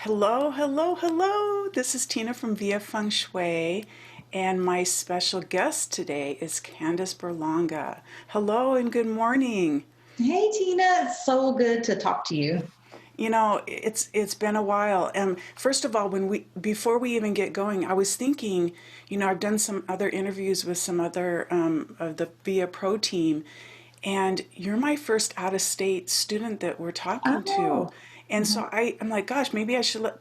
Hello, hello, hello. This is Tina from Via Feng Shui, and my special guest today is Candice Berlanga. Hello and good morning. Hey Tina, it's so good to talk to you. It's been a while. And first of all, when we before we even get going, I was thinking, I've done some other interviews with some other of the Via Pro team, and you're my first out of state student that we're talking to. Oh, And mhm. so I'm like, gosh, maybe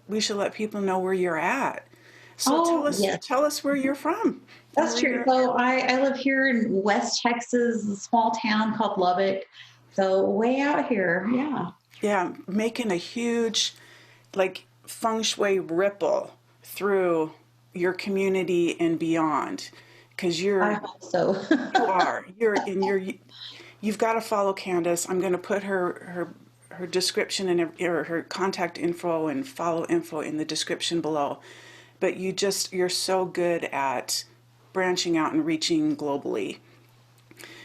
we should let people know where you're at. So Oh yes, tell us where you're from and that's where true. you're. So I live here in West Texas, a small town called Lubbock. So way out here. Yeah, Yeah, making a huge, like, feng shui ripple through your community and beyond. Because I hope so. you've got to follow Candace. I'm going to put her description and her contact info and follow info in the description below. But you're so good at branching out and reaching globally.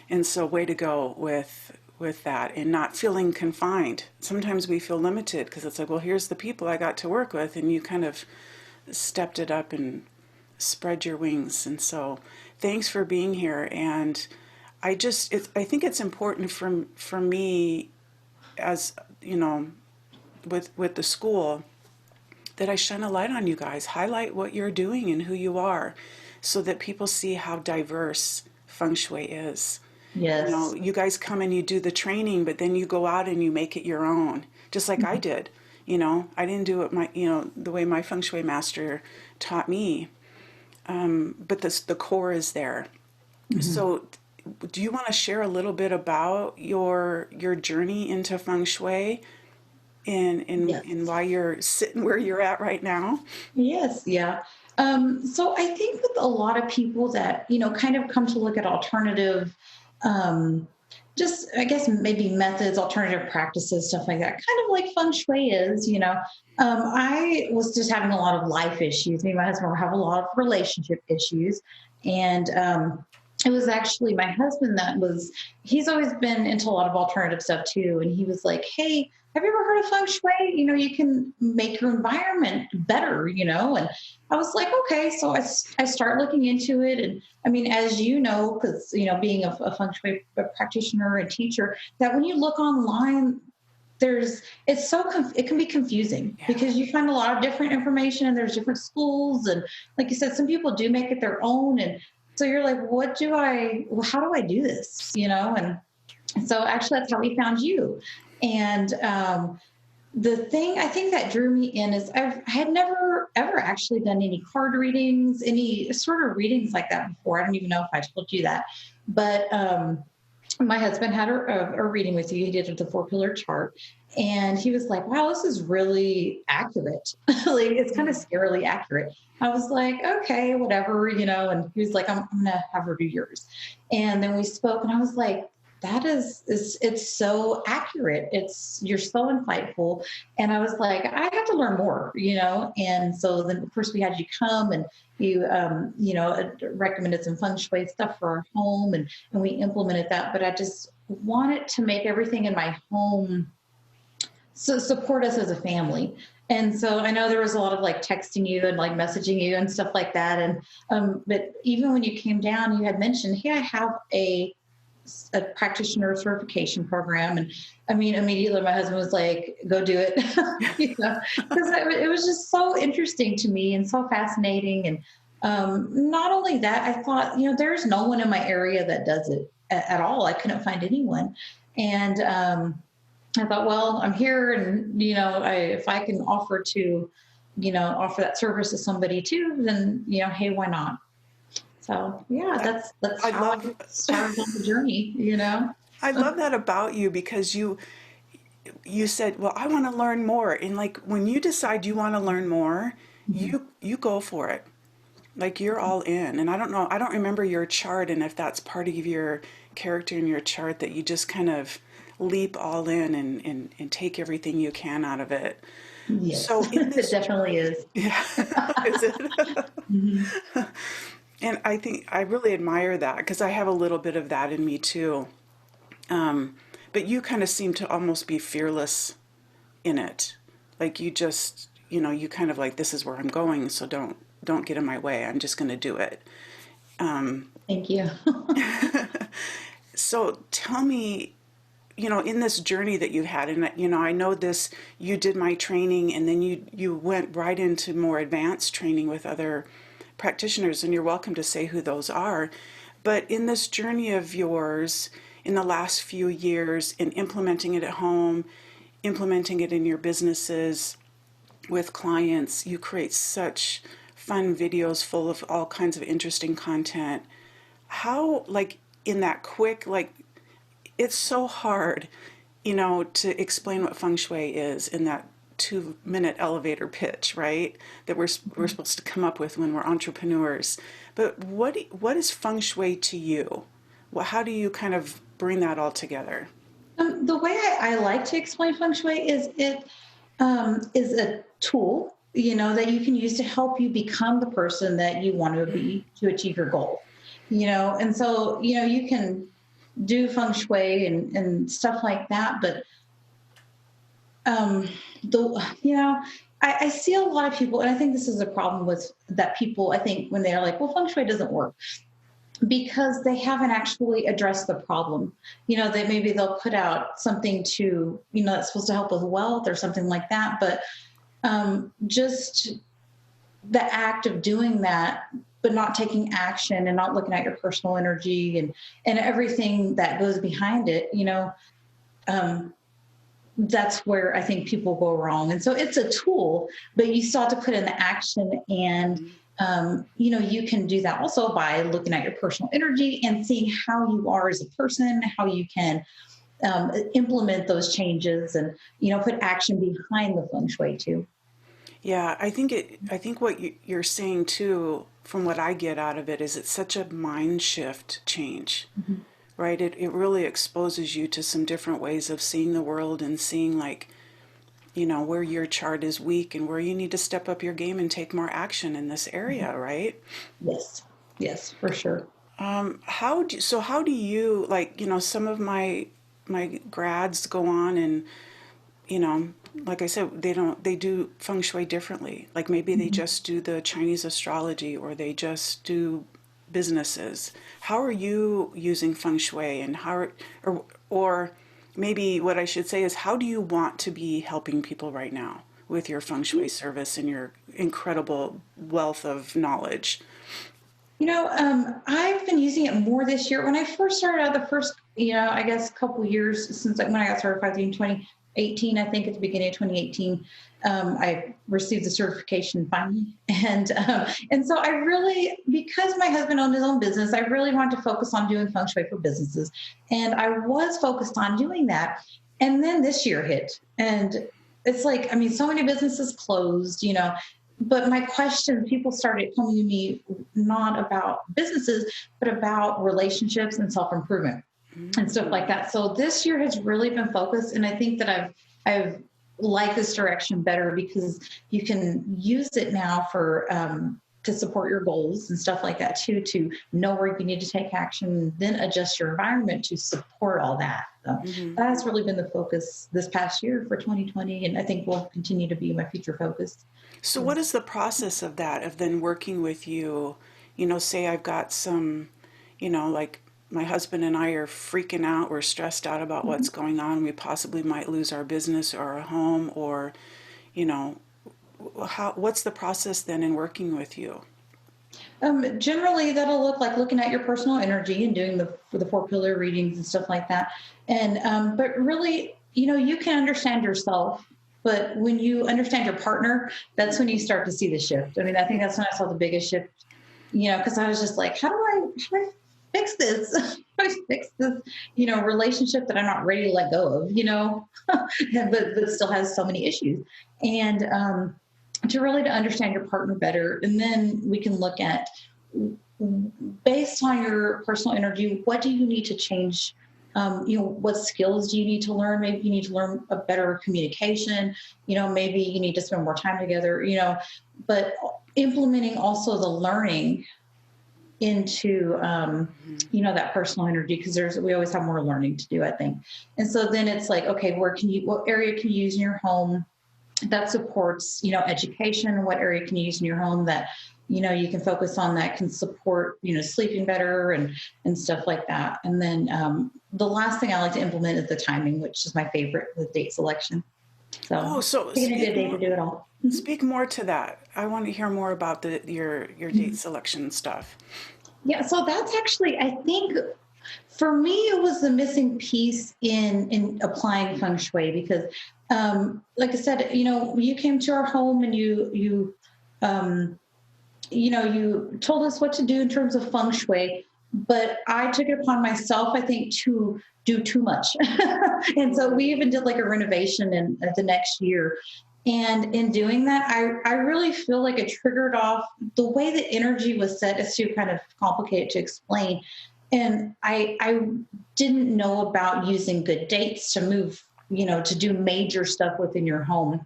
And so way to go with that and not feeling confined. Sometimes we feel limited because it's like, well, here's the people I got to work with, and you kind of stepped it up and spread your wings. And so thanks for being here. And I think it's important for me, as with the school, that I shine a light on you guys, highlight what you're doing and who you are, so that people see how diverse feng shui is. Yes. You guys come and you do the training, but then you go out and you make it your own, just like I did. I didn't do it the way my feng shui master taught me, but the core is there. Mhm. So, do you want to share a little bit about your journey into feng shui and Yes. why you're sitting where you're at right now? Yes. Yeah. So I think with a lot of people that, kind of come to look at alternative, um, just I guess maybe methods, alternative practices, stuff like that, kind of like feng shui is, I was just having a lot of life issues. Me and my husband were having a lot of relationship issues. And it was actually my husband he's always been into a lot of alternative stuff too. And he was like, hey, have you ever heard of feng shui? You can make your environment better, and I was like, okay. So I start looking into it. And I mean, as you know, because, being a feng shui practitioner and teacher, that when you look online, it can be confusing Yeah. because you find a lot of different information and there's different schools. And like you said, some people do make it their own. And so you're like, how do I do this? And so actually that's how we found you. And the thing I think that drew me in is I had never ever actually done any card readings, any sort of readings like that before. I don't even know if I told you that, but my husband had a reading with you. He did the 4 pillar chart, and he was like, "Wow, this is really accurate. Like it's kind of scarily accurate." I was like, "Okay, whatever," And he was like, "I'm gonna have her do yours," and then we spoke, and I was like, that is it's so accurate, you're so insightful. And I was like, I have to learn more, and so then of course we had you come, and you recommended some feng shui stuff for our home, and we implemented that. But I just wanted to make everything in my home support us as a family. And so I know there was a lot of like texting you and like messaging you and stuff like that. And but even when you came down, you had mentioned, hey, I have a practitioner certification program. And I mean, immediately my husband was like, go do it, because it was just so interesting to me and so fascinating. And not only that, I thought, there's no one in my area that does it at all. I couldn't find anyone. And I thought, well, I'm here, and if I can offer that service to somebody too, then hey, why not? So yeah, I, that's I how love I started on the journey. I love that about you because you said, well, I want to learn more. And like when you decide you want to learn more, Mhm. you go for it. Like you're all in. And I don't know, I don't remember your chart and if that's part of your character in your chart that you just kind of leap all in and take everything you can out of it. Yes, So in it this definitely journey, is. yeah, is it? Mhm. And I think I really admire that because I have a little bit of that in me too. But you kind of seem to almost be fearless in it. Like you know, you kind of like, this is where I'm going, so don't get in my way. I'm just going to do it. Thank you. So tell me, you know, in this journey that you had, and you know, I know this, you did my training and then you went right into more advanced training with other practitioners, and you're welcome to say who those are. But in this journey of yours, in the last few years, in implementing it at home, implementing it in your businesses with clients, you create such fun videos full of all kinds of interesting content. How, like, in that quick, like, it's so hard, you know, to explain what feng shui is in that 2 minute elevator pitch, right? That we're supposed to come up with when we're entrepreneurs. But what is feng shui to you? Well, how do you kind of bring that all together? The way I like to explain feng shui is it is a tool, that you can use to help you become the person that you want to be to achieve your goal. And so, you can do feng shui and stuff like that, but the I see a lot of people, and I think this is a problem with that people, I think when they're like, well, feng shui doesn't work because they haven't actually addressed the problem. That maybe they'll put out something to, that's supposed to help with wealth or something like that. But just the act of doing that, but not taking action and not looking at your personal energy and everything that goes behind it, that's where I think people go wrong. And so it's a tool, but you still have to put in the action. And, you can do that also by looking at your personal energy and seeing how you are as a person, how you can implement those changes and, put action behind the feng shui too. Yeah, I think what you're saying too, from what I get out of it, is it's such a mind shift change, Mm-hmm. right? It really exposes you to some different ways of seeing the world and seeing, like, you know, where your chart is weak and where you need to step up your game and take more action in this area, right? Yes. Yes, for sure. How do you, like, you know, some of my grads go on and, you know, like I said, they do feng shui differently. Like maybe they Mhm. just do the Chinese astrology or they just do businesses. How are you using feng shui, and or maybe what I should say is, how do you want to be helping people right now with your feng shui service and your incredible wealth of knowledge? I've been using it more this year. When I first started out, the first, I guess, couple years since when I got certified in 2018, I think at the beginning of 2018, I received the certification finally, and so I really, because my husband owned his own business, I really wanted to focus on doing feng shui for businesses, and I was focused on doing that, and then this year hit, and it's like, I mean, so many businesses closed, but my questions, people started coming to me not about businesses, but about relationships and self improvement and stuff like that. So this year has really been focused, and I think that I've liked this direction better because you can use it now for to support your goals and stuff like that too, to know where you need to take action, then adjust your environment to support all that. So Hmm. that has really been the focus this past year for 2020, and I think will continue to be my future focus. So what is the process of that, of then working with you? You know, say I've got some, you know, like my husband and I are freaking out, we're stressed out about what's going on. We possibly might lose our business or our home, or, you know, what's the process then in working with you? Generally, that'll look like looking at your personal energy and doing the 4 pillar readings and stuff like that. And but really, you can understand yourself. But when you understand your partner, that's when you start to see the shift. I mean, I think that's when I saw the biggest shift. Because I was just like, how do I fix this? How do I fix this? Relationship that I'm not ready to let go of. But still has so many issues. And to really to understand your partner better, and then we can look at, based on your personal energy, what do you need to change. What skills do you need to learn? Maybe you need to learn a better communication. Maybe you need to spend more time together. But implementing also the learning into that personal energy, because we always have more learning to do, I think. And so then it's like, okay, what area can you use in your home? that supports, education, what area can you use in your home that, you can focus on that can support, sleeping better and stuff like that. And then the last thing I like to implement is the timing, which is my favorite, the date selection. Oh, So so picking a good day to do it all. speak more to that. I want to hear more about your date selection stuff. Yeah, so that's actually, I think, for me, it was the missing piece in applying feng shui because, like I said, you came to our home and um, you told us what to do in terms of feng shui, but I took it upon myself, I think, to do too much. And so we even did like a renovation in the next year. And in doing that, I really feel like it triggered off the way the energy was set is too kind of complicated to explain. And I didn't know about using good dates to move, to do major stuff within your home.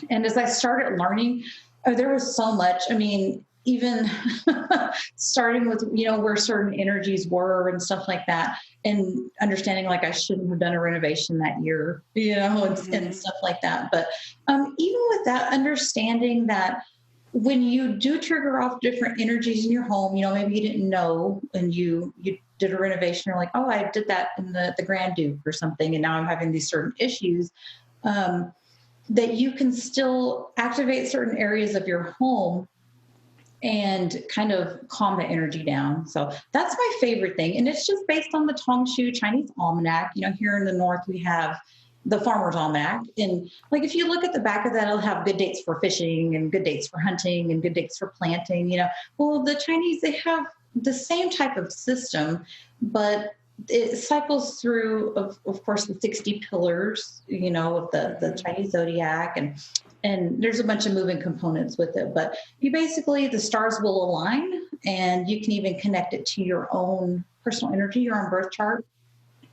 And as I started learning, there was so much. I mean, even starting with, where certain energies were and stuff like that, and understanding like I shouldn't have done a renovation that year, and stuff like that. But even with that, understanding that when you do trigger off different energies in your home, maybe you didn't know and you did a renovation, you're like, oh, I did that in the Grand Duke or something, and now I'm having these certain issues. That you can still activate certain areas of your home and kind of calm the energy down. So that's my favorite thing. And it's just based on the Tongshu Chinese Almanac. Here in the North, we have the Farmer's Almanac. And like, if you look at the back of that, it'll have good dates for fishing and good dates for hunting and good dates for planting. Well, the Chinese, they have the same type of system, but it cycles through, of course, the 60 pillars, of the Chinese zodiac, and there's a bunch of moving components with it. But you basically, the stars will align, and you can even connect it to your own personal energy, your own birth chart,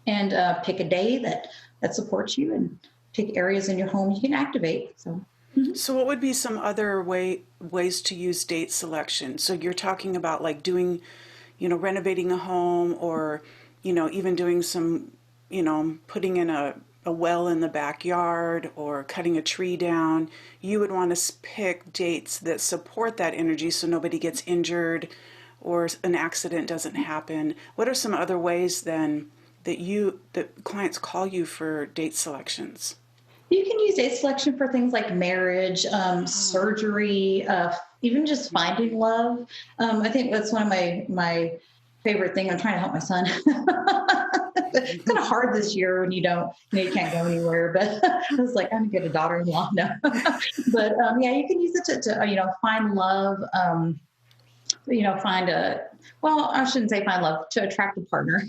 and pick a day that supports you, and pick areas in your home you can activate. So what would be some other ways to use date selection? So you're talking about like doing, renovating a home, or even doing some, putting in a well in the backyard or cutting a tree down. You would want to pick dates that support that energy so nobody gets injured or an accident doesn't happen. What are some other ways then that clients call you for date selections? You can use date selection for things like marriage, surgery, even just finding love. I think that's one of my favorite thing. I'm trying to help my son. It's kind of hard this year when you can't go anywhere. But I was like, I'm gonna get a daughter-in-law now. But yeah, you can use it to find love. I shouldn't say find love, to attract a partner.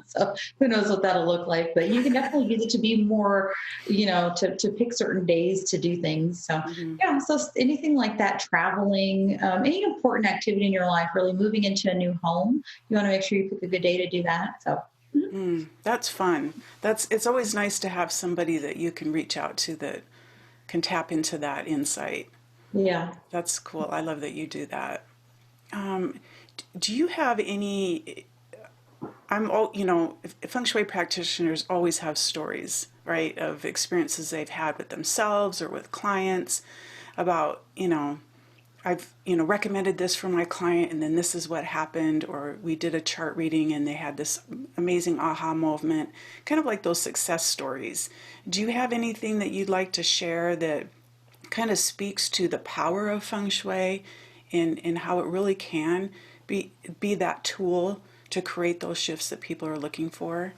So who knows what that'll look like, but you can definitely use it to be more, to pick certain days to do things. So yeah, so anything like that, traveling, any important activity in your life, really moving into a new home, you want to make sure you pick a good day to do that. So. That's fun. It's always nice to have somebody that you can reach out to that can tap into that insight. Yeah. That's cool. I love that you do that. Do you have any, Feng Shui practitioners always have stories, right, of experiences they've had with themselves or with clients about, I've, recommended this for my client and then this is what happened, or we did a chart reading and they had this amazing aha moment, kind of like those success stories. Do you have anything that you'd like to share that kind of speaks to the power of Feng Shui and how it really can be that tool to create those shifts that people are looking for?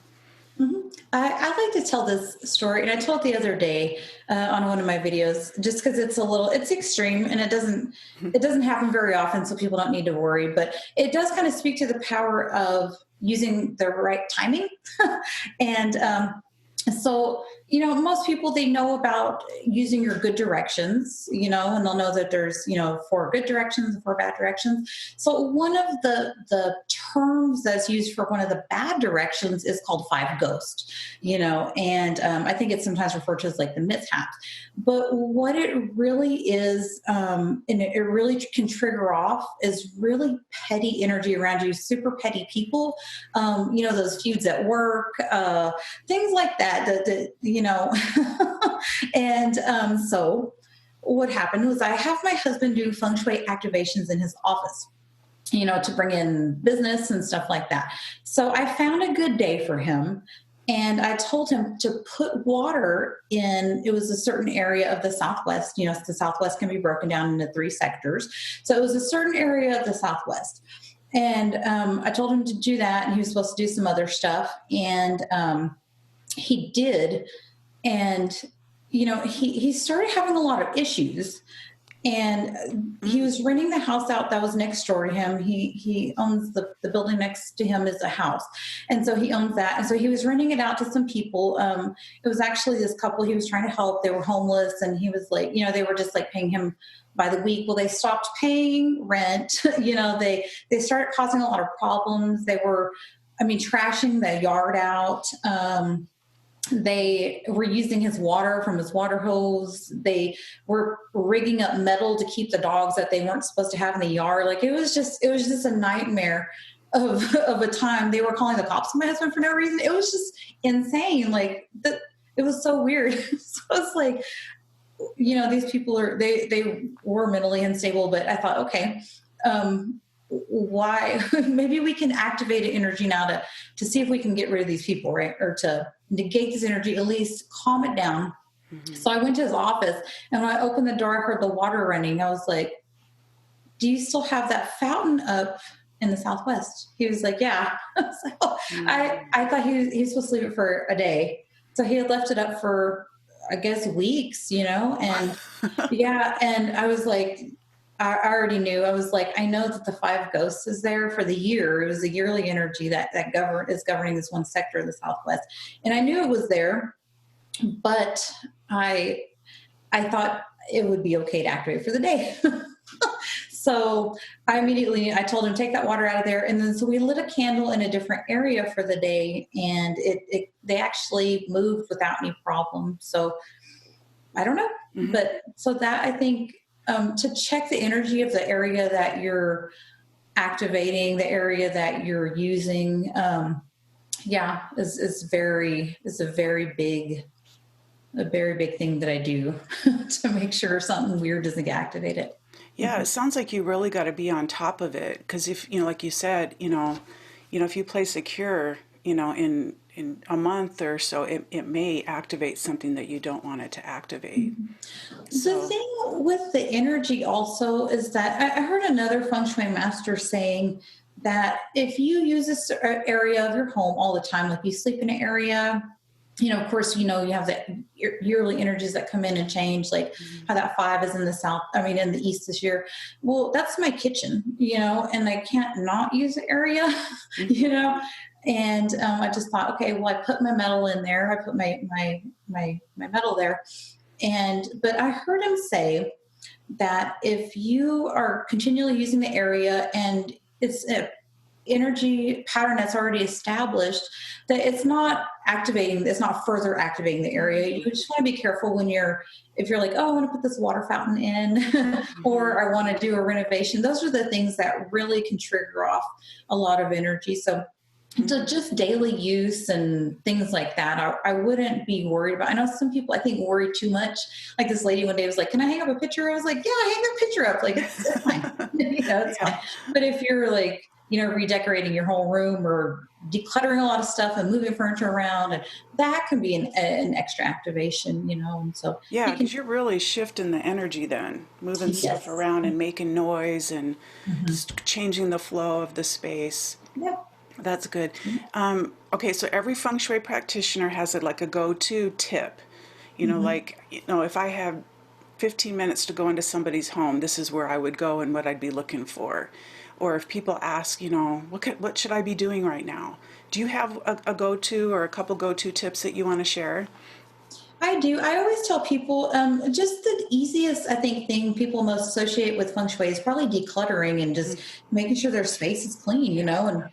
I like to tell this story, and I told it the other day on one of my videos, just because it's extreme, and it doesn't happen very often, so people don't need to worry. But it does kind of speak to the power of using the right timing, and so, most people, they know about using your good directions, and they'll know that there's, 4 good directions and 4 bad directions. So one of the terms that's used for one of the bad directions is called 5 ghost, and I think it's sometimes referred to as like the mishaps. But what it really is, and it really can trigger off, is really petty energy around you, super petty people, those feuds at work, things like that, And so what happened was I have my husband do Feng Shui activations in his office, to bring in business and stuff like that. So I found a good day for him. And I told him to put water in, it was a certain area of the Southwest. The Southwest can be broken down into 3 sectors. So it was a certain area of the Southwest. And I told him to do that. And he was supposed to do some other stuff. And he did. And, he started having a lot of issues. And he was renting the house out that was next door to him. He owns the building next to him is a house. And so he owns that. And so he was renting it out to some people. It was actually this couple he was trying to help. They were homeless. And he was like, they were just like paying him by the week. Well, they stopped paying rent. They started causing a lot of problems. They were, trashing the yard out. They were using his water from his water hose. They were rigging up metal to keep the dogs that they weren't supposed to have in the yard. Like it was just a nightmare of a time. They were calling the cops on my husband for no reason. It was just insane. Like it was so weird. So it's like, these people they were mentally unstable, but I thought, okay, why maybe we can activate an energy now to see if we can get rid of these people, right? Or to negate this energy, at least calm it down. Mm-hmm. So I went to his office, and when I opened the door, I heard the water running. I was like, do you still have that fountain up in the Southwest? He was like, yeah. So mm-hmm. I thought he was supposed to leave it for a day. So he had left it up for, I guess, weeks, and yeah. And I was like, I already knew. I was like, I know that the 5 ghosts is there for the year. It was a yearly energy that is governing this one sector of the Southwest. And I knew it was there, but I thought it would be okay to activate for the day. So I told him, take that water out of there. And then, so we lit a candle in a different area for the day, and they actually moved without any problem. So I don't know, mm-hmm. But so that, I think, to check the energy of the area that you're activating, the area that you're using, is a very big thing that I do to make sure something weird doesn't get activated. Yeah, Mm-hmm. It sounds like you really got to be on top of it, because if like you said, if you place a cure, in a month or so, it may activate something that you don't want it to activate. Mm-hmm. So. The thing with the energy also is that I heard another Feng Shui master saying that if you use this area of your home all the time, like you sleep in an area, of course, you have the yearly energies that come in and change, like mm-hmm. how that 5 is in in the east this year. Well, that's my kitchen, and I can't not use the area, mm-hmm. And I just thought, okay, well, I put my metal in there. I put my metal there. But I heard him say that if you are continually using the area and it's an energy pattern that's already established, that it's not further activating the area. You just want to be careful if you're like, oh, I want to put this water fountain in, or I want to do a renovation. Those are the things that really can trigger off a lot of energy. So just daily use and things like that, I wouldn't be worried about. I know some people, I think, worry too much. Like this lady one day was like, can I hang up a picture? I was like, yeah, hang the picture up. Like, it's fine. It's fine. But if you're like, redecorating your whole room or decluttering a lot of stuff and moving furniture around, and that can be an extra activation, and so. Yeah, because you're really shifting the energy then, moving Yes. stuff around and making noise and mm-hmm. changing the flow of the space. Yeah. That's good. Okay, so every Feng Shui practitioner has a go-to tip. Mm-hmm. If I have 15 minutes to go into somebody's home, this is where I would go and what I'd be looking for. Or if people ask, what should I be doing right now? Do you have a go-to or a couple go-to tips that you want to share? I do. I always tell people, just the easiest, I think, thing people most associate with Feng Shui is probably decluttering and just making sure their space is clean, and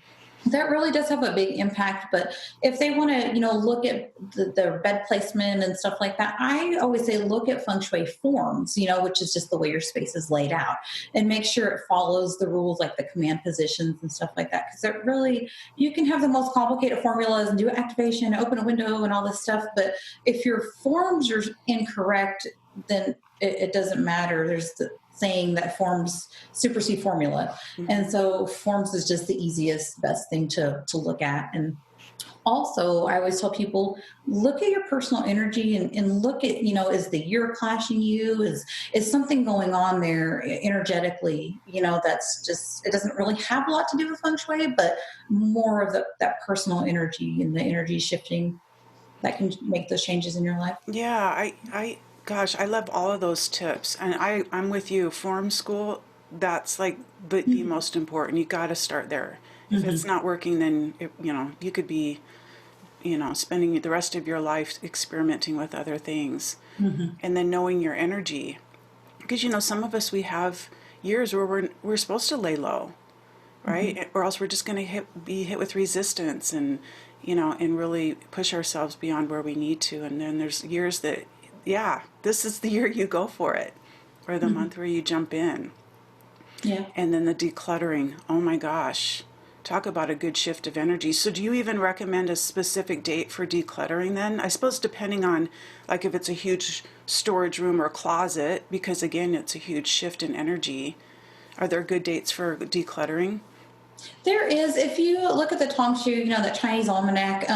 That really does have a big impact. But if they want to, look at the bed placement and stuff like that, I always say look at feng shui forms, which is just the way your space is laid out, and make sure it follows the rules like the command positions and stuff like that. Because it really, you can have the most complicated formulas and do activation, open a window, and all this stuff. But if your forms are incorrect, then it doesn't matter. There's the saying that forms supersede formula. Mm-hmm. And so forms is just the easiest, best thing to look at. And also, I always tell people, look at your personal energy and look at, is the year clashing you? Is something going on there energetically, that's just, it doesn't really have a lot to do with feng shui, but more of that personal energy and the energy shifting that can make those changes in your life. Yeah, gosh, I love all of those tips. And I'm with you. Form school, that's like the most important. You got to start there. If it's not working, then, you could be, spending the rest of your life experimenting with other things. And then knowing your energy. Because, some of us, we have years where we're supposed to lay low, right? Or else we're just going to be hit with resistance and, and really push ourselves beyond where we need to. And then there's years that, yeah, this is the year you go for it, or the month where you jump in. Yeah. And then the decluttering. Oh my gosh. Talk about a good shift of energy. So do you even recommend a specific date for decluttering then? I suppose depending on, like, if it's a huge storage room or closet, because again, it's a huge shift in energy. Are there good dates for decluttering? There is. If you look at the Feng Shui, that Chinese almanac,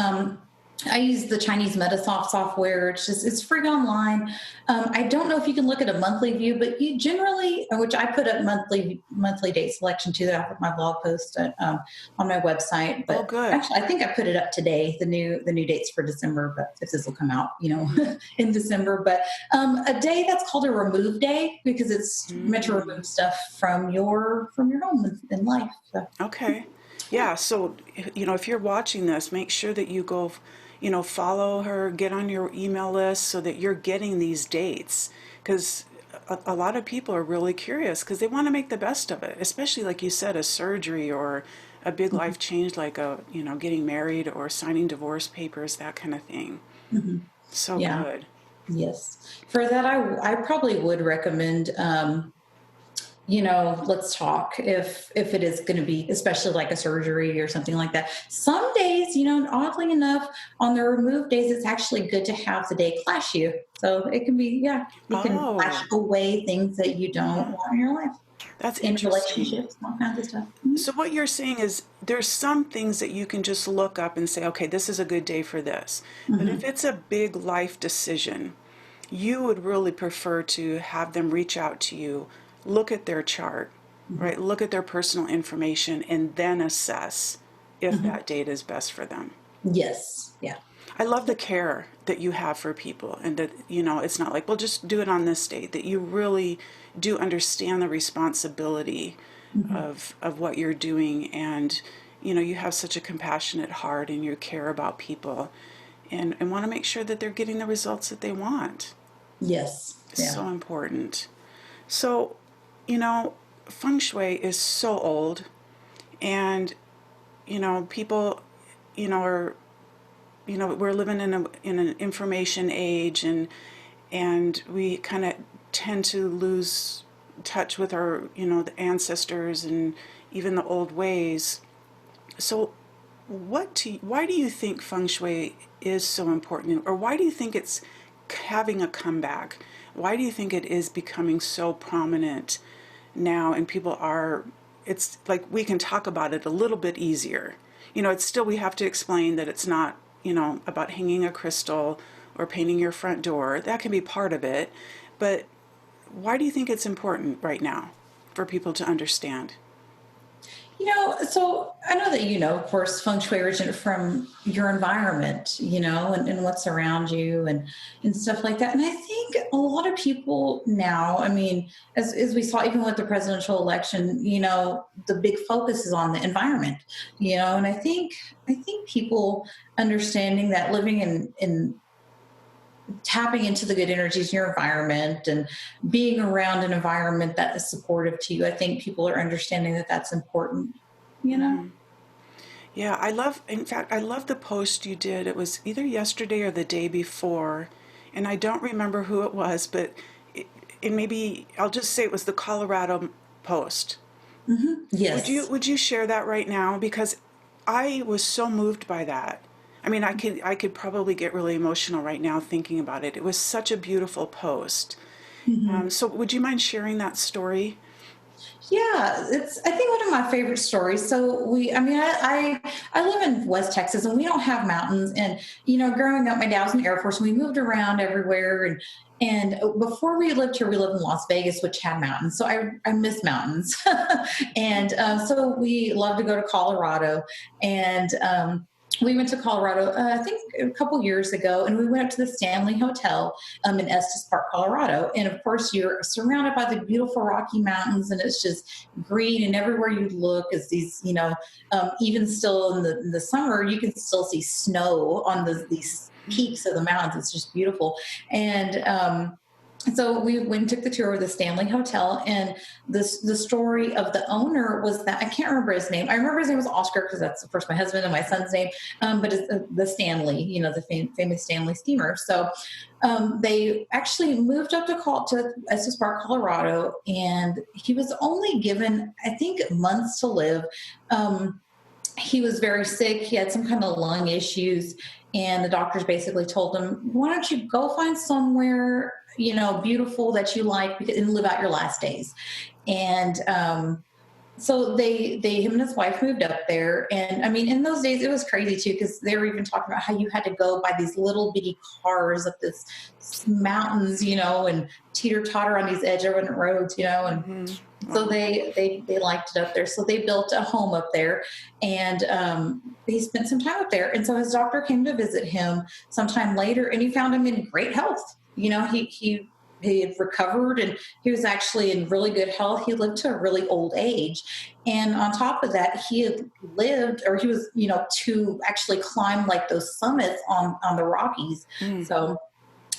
I use the Chinese Metasoft software. It's free online. I don't know if you can look at a monthly view, but you generally, which I put up monthly date selection too, that I put my blog post on my website. But good. actually, I think I put it up today, the new dates for December, but if this will come out, in December. But a day that's called a remove day, because it's meant to remove stuff from your home and life. So. Okay. Yeah. So, if you're watching this, make sure that you go, follow her, get on your email list so that you're getting these dates. Because a lot of people are really curious because they want to make the best of it, especially like you said, a surgery or a big life change like getting married or signing divorce papers, that kind of thing. So Yeah. good. Yes. For that, I probably would recommend, let's talk if it is going to be, especially like a surgery or something like that. Some days, oddly enough, on the remove days, it's actually good to have the day clash you. So it can be, you can clash away things that you don't want in your life. That's in interesting. relationships, all kinds of stuff. So what you're saying is there's some things that you can just look up and say, okay, this is a good day for this. But if it's a big life decision, you would really prefer to have them reach out to you, look at their chart, right? Look at their personal information and then assess if that date is best for them. Yes. Yeah. I love the care that you have for people, and that, it's not like, well, just do it on this date, that you really do understand the responsibility of what you're doing. And, you have such a compassionate heart and you care about people and want to make sure that they're getting the results that they want. Yes. It's so important. So, Feng Shui is so old, and, people, are, we're living in an information age, and we kind of tend to lose touch with our, the ancestors and even the old ways. So why do you think Feng Shui is so important, or why do you think it's having a comeback? Why do you think it is becoming so prominent now, and it's like we can talk about it a little bit easier. It's still, we have to explain that it's not, about hanging a crystal or painting your front door. That can be part of it. But why do you think it's important right now for people to understand? So I know that, of course, feng shui originated from your environment, and what's around you and stuff like that. And I think a lot of people now, I mean, as we saw, even with the presidential election, the big focus is on the environment, and I think people understanding that living in tapping into the good energies in your environment and being around an environment that is supportive to you. I think people are understanding that that's important, Yeah, in fact, I love the post you did. It was either yesterday or the day before, and I don't remember who it was, but it, it maybe, I'll just say it was the Colorado post. Yes. Would you share that right now? Because I was so moved by that. I mean, I could probably get really emotional right now thinking about it. It was such a beautiful post. Mhm. So would you mind sharing that story? Yeah, it's I think one of my favorite stories. So I mean, I live in West Texas, and we don't have mountains. And growing up, my dad was in the Air Force, and we moved around everywhere. And before we lived here, we lived in Las Vegas, which had mountains. So I miss mountains, and so we love to go to Colorado. And we went to Colorado, I think a couple years ago, and we went up to the Stanley Hotel in Estes Park, Colorado. And of course, you're surrounded by the beautiful Rocky Mountains, and it's just green. And everywhere you look is these, even still in the summer, you can still see snow on these peaks of the mountains. It's just beautiful. And so we went and took the tour of the Stanley Hotel, and the story of the owner was that I can't remember his name. I remember his name was Oscar because that's of course my husband and my son's name, but it's the Stanley, the famous Stanley steamer. So they actually moved up to Estes Park, Colorado, and he was only given I think months to live. He was very sick. He had some kind of lung issues, and the doctors basically told him, "Why don't you go find somewhere beautiful that you like and live out your last days?" And so they him and his wife moved up there. And I mean, in those days it was crazy too, because they were even talking about how you had to go by these little bitty cars up this mountains, and teeter totter on these edge of roads, and Hmm. so Wow. they liked it up there. So they built a home up there, and he spent some time up there. And so his doctor came to visit him sometime later, and he found him in great health. He had recovered, and he was actually in really good health. He lived to a really old age, and on top of that, he had lived, or he was, to actually climb like those summits on the Rockies. Mm. So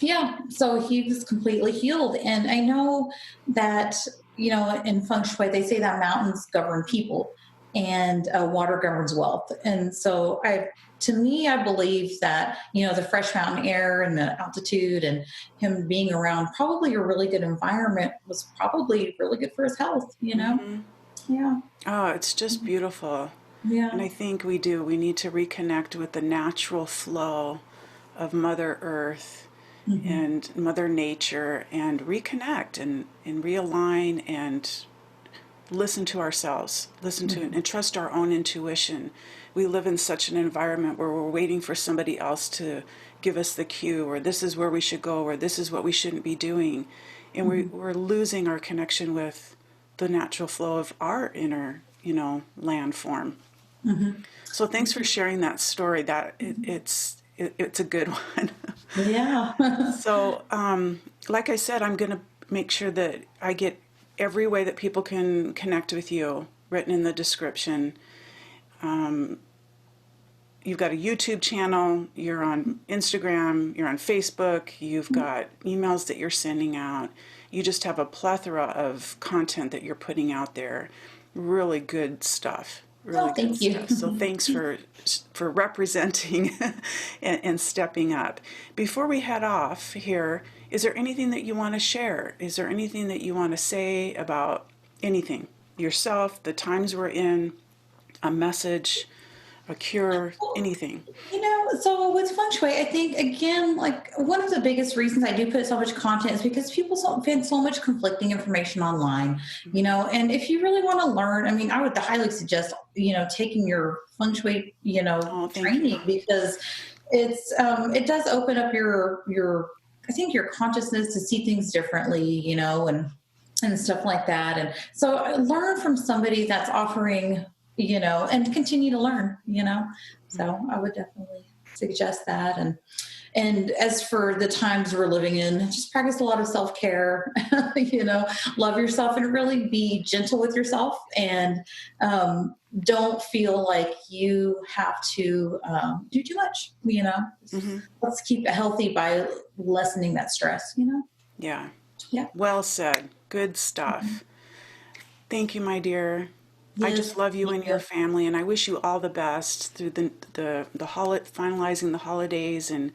yeah, so he was completely healed. And I know that, in Feng Shui, they say that mountains govern people and water governs wealth. And so to me, I believe that, the fresh mountain air and the altitude and him being around probably a really good environment was probably really good for his health. Hmm. Yeah. Oh, it's just beautiful. And Yeah. I think we do. We need to reconnect with the natural flow of Mother Earth Hmm. and Mother Nature and reconnect and realign and listen to ourselves, listen to Hmm. and trust our own intuition. We live in such an environment where we're waiting for somebody else to give us the cue, or this is where we should go, or this is what we shouldn't be doing. And Hmm. we're losing our connection with the natural flow of our inner, landform. Hmm. So thanks for sharing that story. It's a good one. Yeah. So, like I said, I'm going to make sure that I get every way that people can connect with you written in the description. You've got a YouTube channel, you're on Instagram, you're on Facebook, you've got emails that you're sending out. You just have a plethora of content that you're putting out there. Really good stuff. Really Oh, good thank you. stuff. So thanks for representing and stepping up. Before we head off here, is there anything that you want to share? Is there anything that you want to say about anything? Yourself, the times we're in, a message, a cure, anything. So with feng shui, I think again, like one of the biggest reasons I do put so much content is because people find so much conflicting information online, and if you really want to learn, I mean, I would highly suggest, taking your feng shui, Oh, thank you. training, because it does open up I think your consciousness to see things differently, and stuff like that. And so learn from somebody that's offering, and continue to learn, so I would definitely suggest that. And as for the times we're living in, just practice a lot of self-care, love yourself and really be gentle with yourself. And don't feel like you have to do too much, Hmm. let's keep it healthy by lessening that stress, Yeah. Yeah. Well said. Good stuff. Thank you, my dear. I Yes. just love you and your Yeah. family, and I wish you all the best through finalizing the holidays and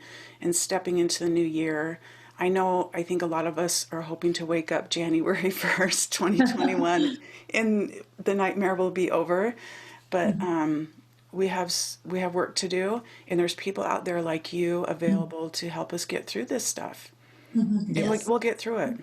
stepping into the new year. I think a lot of us are hoping to wake up January 1st, 2021, and the nightmare will be over. But Mhm. we have work to do, and there's people out there like you Mhm. available to help us get through this stuff, Mhm. and Yes. we'll get through it.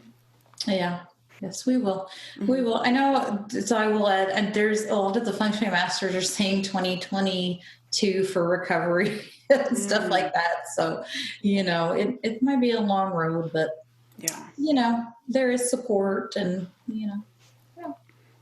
Yeah. Yes, we will. We Hmm. will. I know. So I will add, and there's a lot of the Feng Shui masters are saying 2022 for recovery and stuff like Mm, that. So, it might be a long road, but, yeah. there is support and, yeah.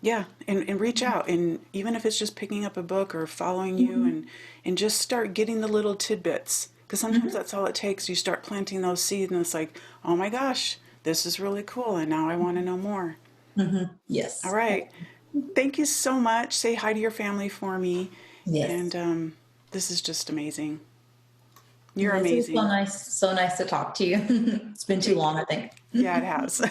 Yeah, and reach out, and even if it's just picking up a book or following you, Hmm. and just start getting the little tidbits, because sometimes Hmm. that's all it takes. You start planting those seeds, and it's like, oh my gosh, this is really cool, and now I want to know more. Hmm. All Yes. right, thank you so much. Say hi to your family for me, and Yes. this is just amazing. You're Yes. It was so amazing. nice. So nice to talk to you. It's been too Thank long, you. I think. Yeah, it has.